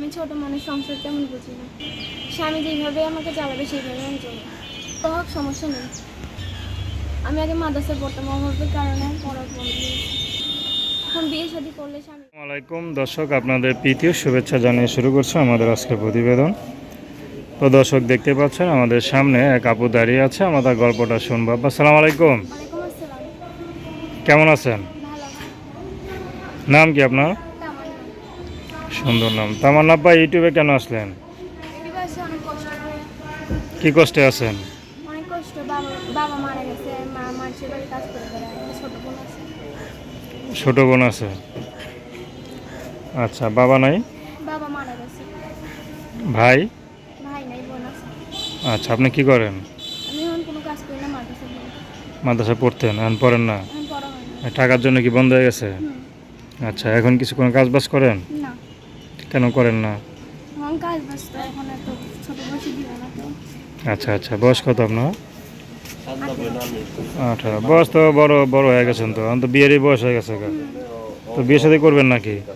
আমি ছোট মানুষ, সংসার তেমন বুঝি না। স্বামী যেভাবে আমাকে চালাবে সেইভাবে আমি চলি। তো হোক, সমস্যা নেই। আমি আগে মাদ্রাসায় পড়তাম, অভাবের কারণে পড়ার বন্ধ হয়েছে। এখন বিয়ে শাদী করলে স্বামী। আসসালামু আলাইকুম দর্শক, আপনাদের প্রীতীয় শুভেচ্ছা জানিয়ে শুরু করছে আমাদের আজকের প্রতিবেদন। তো দর্শক দেখতে পাচ্ছেন আমাদের সামনে এক আপু দাঁড়িয়ে আছে, আমরা তার গল্পটা শুনবো। আসসালামু আলাইকুম, ওয়ালাইকুম আসসালাম। কেমন আছেন? ভালো আছি। নাম কি আপনার? তামান্না। সুন্দর নাম। তামান্না আপা, ইউটিউবে কেন আসলেন? এদিকে আসে অনেক কষ্ট করে। কি কষ্টে আছেন? অনেক কষ্ট। বাবা বাবা মারা গেছে, মা মানুষের বাড়ি কাজ করে বেড়ায়, একটা ছোট বোন আছে। ছোট বোন আছে? আচ্ছা, বাবা নাই? বাবা মারা গেছে। ভাই? ভাই নাই, বোন আছে। আচ্ছা, আপনি কি করেন? আমি এখন কোনো কাজ করি না, মাদ্রাসা পড়ি। মাদ্রাসা পড়তেন, এখন পড়েন না? এখন পড়া হয় না। টাকার জন্য কি বন্ধ হয়ে গেছে? হুম। আচ্ছা, এখন কিছু কোনো কাজ বাজ করেন? না, কেন করেন না? এখন কাজ ব্যস্ত, এখন এত ছোট বয়সে দিব না তো। আচ্ছা আচ্ছা, বয়স কত আপনার? 18। বয়স তো বড় বড় হয়ে গেছেন, তো এখন তো বিয়েরই বয়স হয়ে গেছে গা। তো বিয়ে সাথে করবেন নাকি? হ্যাঁ,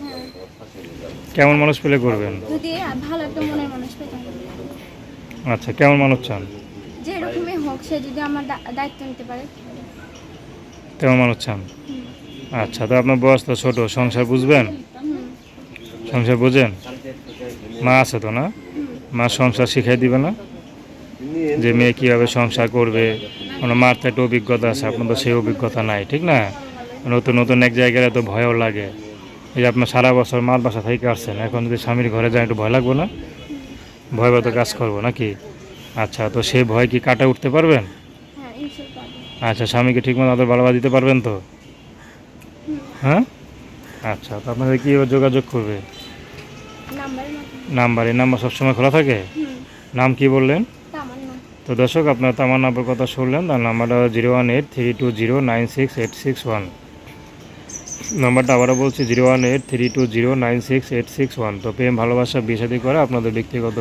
কেমন মানুষ পেলে করবেন? যদি ভালো একটা মনের মানুষ পেতাম, আচ্ছা, কেমন মানুষ চান? যে এরকমই হোক, সে যদি আমার দায়িত্ব নিতে পারে। কেমন মানুষ চান? হুম। আচ্ছা, তো আপনার বয়স তো ছোট, সংসার বুঝবেন? হুম। সংসার বুঝেন? মা আছে তো না? হুম। মা সংসার শিখাই দিবে না, যে মেয়ে কীভাবে সংসার করবে? মানে মার তো একটা অভিজ্ঞতা আছে, আপনার তো সেই অভিজ্ঞতা নাই, ঠিক না? নতুন নতুন এক জায়গায় এত ভয়ও লাগে। এই যে আপনার সারা বছর মার বাসা থেকে আসছেন, এখন যদি স্বামীর ঘরে যায় একটু ভয় লাগবে না? ভয় তো কাজ করবো নাকি? আচ্ছা, তো সেই ভয় কি কাটা উঠতে পারবেন? হ্যাঁ, ইনশাল্লাহ পারবো। আচ্ছা, স্বামীকে ঠিকমতো আদর ভালোবাসা দিতে পারবেন তো? হুম। হ্যাঁ। আচ্ছা, তো আপনাদের কী যোগাযোগ করবে? নাম্বারের মতো। নাম্বার, এই নাম্বার সবসময় খোলা থাকে? হুম। নাম কি বললেন? তামান্না। তো দর্শক, আপনার তামার নাম্বার কথা শুনলেন, তার নাম্বারটা 01832096861। নাম্বারটা আবারও বলছি, 01832096861। তো প্রেম ভালোবাসা বিয়ে শাদী করে আপনাদের ব্যক্তিগত